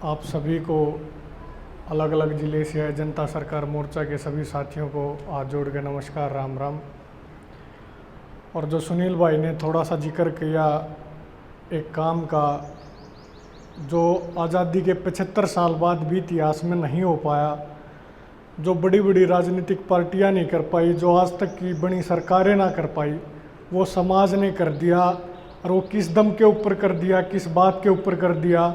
आप सभी को अलग अलग ज़िले से आए जनता सरकार मोर्चा के सभी साथियों को हाथ जोड़ के नमस्कार, राम राम। और जो सुनील भाई ने थोड़ा सा जिक्र किया एक काम का जो आज़ादी के 75 साल बाद भी इतिहास में नहीं हो पाया, जो बड़ी बड़ी राजनीतिक पार्टियां नहीं कर पाई, जो आज तक की बड़ी सरकारें ना कर पाई, वो समाज ने कर दिया। और वो किस दम के ऊपर कर दिया, किस बात के ऊपर कर दिया,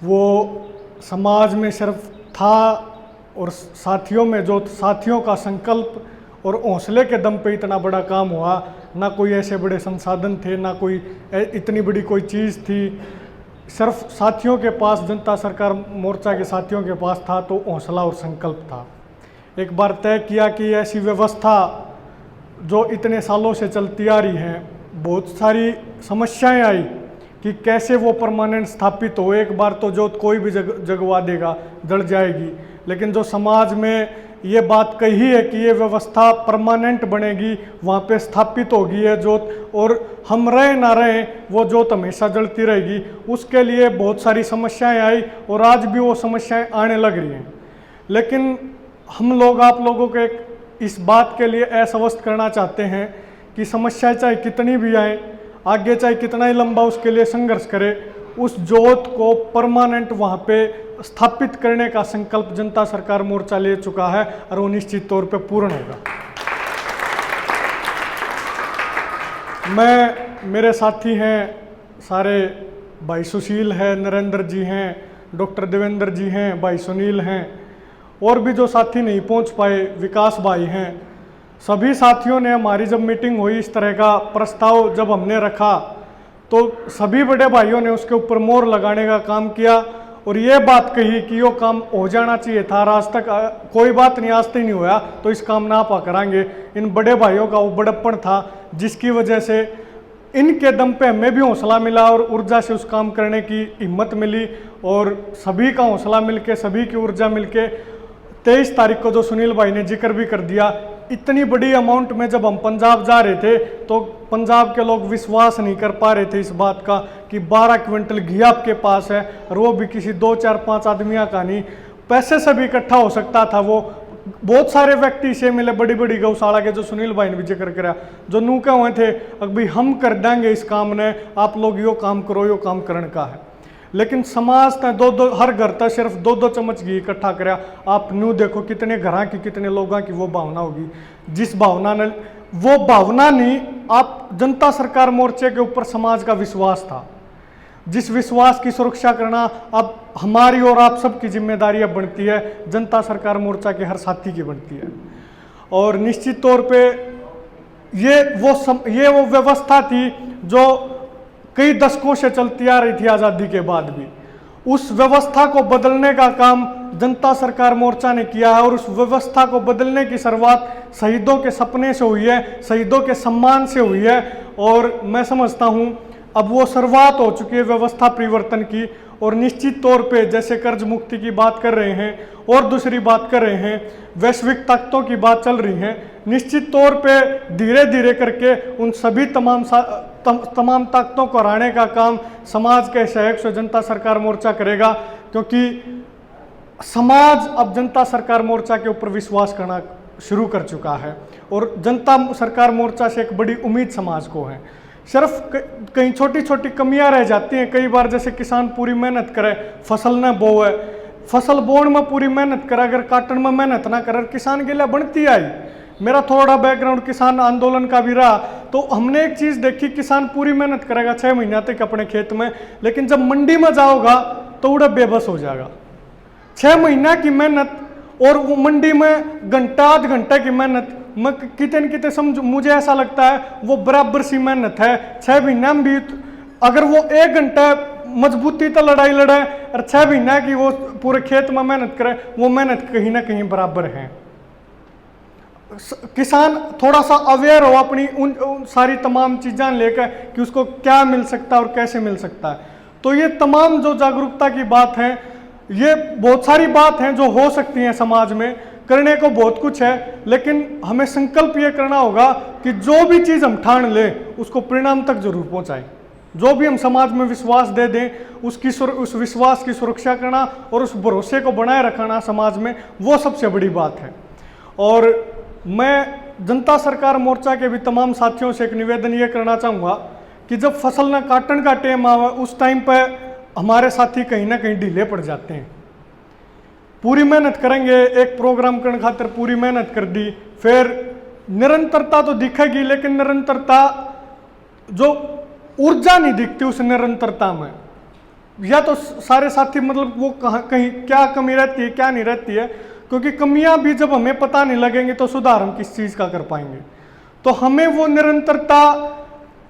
वो समाज में सिर्फ था और साथियों में जो साथियों का संकल्प और हौसले के दम पे इतना बड़ा काम हुआ। ना कोई ऐसे बड़े संसाधन थे, ना कोई इतनी बड़ी कोई चीज़ थी, सिर्फ साथियों के पास, जनता सरकार मोर्चा के साथियों के पास था तो हौसला और संकल्प था। एक बार तय किया कि ऐसी व्यवस्था जो इतने सालों से चलती आ रही है, बहुत सारी समस्याएं आई कि कैसे वो परमानेंट स्थापित हो। एक बार तो जो कोई भी जगवा देगा जड़ जाएगी, लेकिन जो समाज में ये बात कही है कि ये व्यवस्था परमानेंट बनेगी, वहाँ पे स्थापित होगी ये जोत, और हम रहे ना रहे वो जोत हमेशा जलती रहेगी। उसके लिए बहुत सारी समस्याएं आई और आज भी वो समस्याएं आने लग रही हैं। लेकिन हम लोग आप लोगों को इस बात के लिए आश्वस्त करना चाहते हैं कि समस्याएं चाहे कितनी भी आए, आगे चाहे कितना ही लंबा उसके लिए संघर्ष करे, उस जोत को परमानेंट वहाँ पे स्थापित करने का संकल्प जनता सरकार मोर्चा ले चुका है और वो निश्चित तौर पे पूर्ण होगा। मेरे साथी हैं सारे, भाई सुशील है, नरेंद्र जी हैं, डॉक्टर देवेंद्र जी हैं, भाई सुनील हैं, और भी जो साथी नहीं पहुंच पाए, विकास भाई हैं। सभी साथियों ने, हमारी जब मीटिंग हुई, इस तरह का प्रस्ताव जब हमने रखा तो सभी बड़े भाइयों ने उसके ऊपर मोहर लगाने का काम किया और ये बात कही कि यो काम हो जाना चाहिए था। आज तक कोई बात नहीं, आज तक नहीं होया तो इस काम ना पा करांगे। इन बड़े भाइयों का वो बड़प्पन था जिसकी वजह से इनके दम पे हमें भी हौसला मिला और ऊर्जा से उस काम करने की हिम्मत मिली। और सभी का हौसला मिलके, सभी की ऊर्जा मिलके 23 तारीख को जो सुनील भाई ने जिक्र भी कर दिया, इतनी बड़ी अमाउंट में जब हम पंजाब जा रहे थे तो पंजाब के लोग विश्वास नहीं कर पा रहे थे इस बात का कि 12 क्विंटल घी आपके पास है, और वो भी किसी 2 4 5 आदमियों का नहीं, पैसे से भी इकट्ठा हो सकता था। वो बहुत सारे व्यक्ति से मिले, बड़ी बड़ी गौशाला के, जो सुनील भाई ने भी जिक्र करा, जो नूके हुए थे अभी हम कर देंगे इस काम ने, आप लोग यो काम करो, यो काम करने का है। लेकिन समाज ने हर घर तक सिर्फ 2 चम्मच घी इकट्ठा कराया। आप नू देखो कितने घरों की, कितने लोगों की वो भावना होगी, जिस भावना ने, वो भावना नहीं, आप जनता सरकार मोर्चे के ऊपर समाज का विश्वास था, जिस विश्वास की सुरक्षा करना अब हमारी और आप सबकी जिम्मेदारी अब बनती है, जनता सरकार मोर्चा के हर साथी की बनती है। और निश्चित तौर पे ये वो व्यवस्था थी जो कई दशकों से चलती आ रही थी आज़ादी के बाद भी। उस व्यवस्था को बदलने का काम जनता सरकार मोर्चा ने किया है और उस व्यवस्था को बदलने की शुरुआत शहीदों के सपने से हुई है, शहीदों के सम्मान से हुई है। और मैं समझता हूँ अब वो शुरुआत हो चुकी है व्यवस्था परिवर्तन की। और निश्चित तौर पे जैसे कर्ज मुक्ति की बात कर रहे हैं और दूसरी बात कर रहे हैं, वैश्विक ताकतों की बात चल रही है, निश्चित तौर पे धीरे धीरे करके उन सभी तमाम ताकतों को हराने का काम समाज के सहयोग से जनता सरकार मोर्चा करेगा। क्योंकि समाज अब जनता सरकार मोर्चा के ऊपर विश्वास करना शुरू कर चुका है और जनता सरकार मोर्चा से एक बड़ी उम्मीद समाज को है। सिर्फ कहीं छोटी छोटी कमियां रह जाती हैं कई बार, जैसे किसान पूरी मेहनत करे, फसल न बोए, फसल बोने में पूरी मेहनत करे, अगर काटने में मेहनत ना करे, किसान के लिए बनती आई। मेरा थोड़ा बैकग्राउंड किसान आंदोलन का भी रहा, तो हमने एक चीज़ देखी, किसान पूरी मेहनत करेगा 6 महीना तक अपने खेत में, लेकिन जब मंडी में जाओगा तो उड़ा बेबस हो जाएगा। 6 महीना की मेहनत और वो मंडी में घंटा आध घंटे की मेहनत, मैं कितने न कितने समझ, मुझे ऐसा लगता है वो बराबर सी मेहनत है। 6 महीना में भी अगर वो 1 घंटा मजबूती तो लड़ाई लड़े और 6 महीना की वो पूरे खेत में मेहनत करे, वो मेहनत कहीं ना कहीं बराबर है। किसान थोड़ा सा अवेयर हो अपनी उन सारी तमाम चीज़ें लेकर कि उसको क्या मिल सकता है और कैसे मिल सकता है। तो ये तमाम जो जागरूकता की बात है, ये बहुत सारी बात हैं जो हो सकती हैं समाज में, करने को बहुत कुछ है, लेकिन हमें संकल्प ये करना होगा कि जो भी चीज़ हम ठान लें उसको परिणाम तक जरूर पहुंचाएं। जो भी हम समाज में विश्वास दे दें उस विश्वास की सुरक्षा करना और उस भरोसे को बनाए रखना समाज में, वो सबसे बड़ी बात है। और मैं जनता सरकार मोर्चा के भी तमाम साथियों से एक निवेदन ये करना चाहूँगा कि जब फसल न काटने का टाइम आवे उस टाइम पर हमारे साथी कहीं ना कहीं ढीले पड़ जाते हैं। पूरी मेहनत करेंगे, एक प्रोग्राम करने खातिर पूरी मेहनत कर दी, फिर निरंतरता तो दिखेगी लेकिन निरंतरता जो ऊर्जा नहीं दिखती उस निरंतरता में, या तो सारे साथी मतलब वो कहीं क्या कमी रहती है क्या नहीं रहती है, क्योंकि कमियां भी जब हमें पता नहीं लगेंगी तो सुधार हम किस चीज़ का कर पाएंगे। तो हमें वो निरंतरता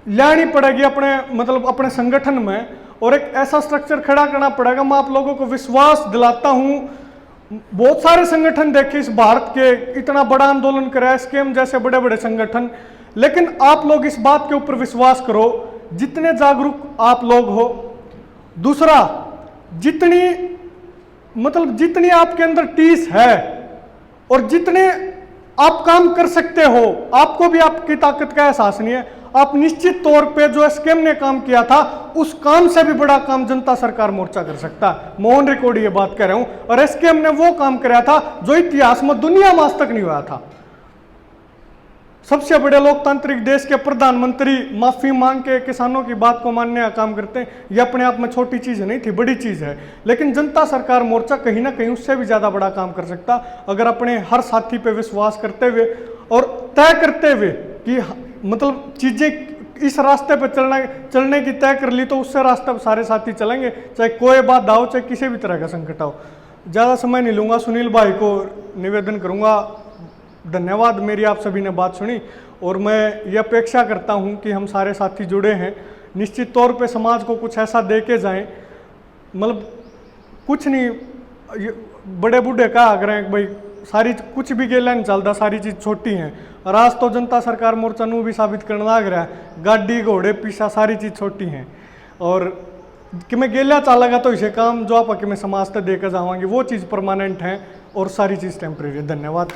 लानी पड़ेगी अपने संगठन में, और एक ऐसा स्ट्रक्चर खड़ा करना पड़ेगा। मैं आप लोगों को विश्वास दिलाता हूं, बहुत सारे संगठन देखे इस भारत के, इतना बड़ा आंदोलन कराया, स्केम जैसे बड़े बड़े संगठन, लेकिन आप लोग इस बात के ऊपर विश्वास करो जितने जागरूक आप लोग हो। दूसरा, जितनी आपके अंदर टीस है और जितने आप काम कर सकते हो, आपको भी आपकी ताकत का एहसास नहीं है, आप निश्चित तौर पे जो एसकेएम ने काम किया था उस काम से भी बड़ा काम जनता सरकार मोर्चा कर सकता है। मोहन रिकॉर्ड ये बात कह रहा हूं, और एसकेएम ने वो काम कराया था जो इतिहास में दुनिया में आज तक नहीं हुआ था। सबसे बड़े लोकतांत्रिक देश के प्रधानमंत्री माफी मांग के किसानों की बात को मानने का काम करते हैं, ये अपने आप में छोटी चीज नहीं थी, बड़ी चीज है। लेकिन जनता सरकार मोर्चा कहीं ना कहीं उससे भी ज्यादा बड़ा काम कर सकता अगर अपने हर साथी पे विश्वास करते हुए और तय करते हुए कि चीजें इस रास्ते पर चलने की तय कर ली तो उससे रास्ते पर सारे साथी चलेंगे, चाहे कोई बात आओ चाहे किसी भी तरह का संकट आओ। ज़्यादा समय नहीं लूँगा, सुनील भाई को निवेदन करूँगा। धन्यवाद, मेरी आप सभी ने बात सुनी, और मैं ये अपेक्षा करता हूँ कि हम सारे साथी जुड़े हैं, निश्चित तौर पे समाज को कुछ ऐसा दे के जाएँ, कुछ नहीं बड़े बूढ़े का आग्रह है भाई सारी कुछ भी गेला नहीं चलता, सारी चीज़ छोटी हैं। और आज तो जनता सरकार मोर्चा नू भी साबित करने लग रहा है, गाड़ी घोड़े पीछा सारी चीज़ छोटी हैं, और कि मैं गेला चालेगा तो इसे काम जो आप कि मैं समाज तक देकर जाऊँगी वो चीज़ परमानेंट है और सारी चीज़ टेम्परेरी है। धन्यवाद।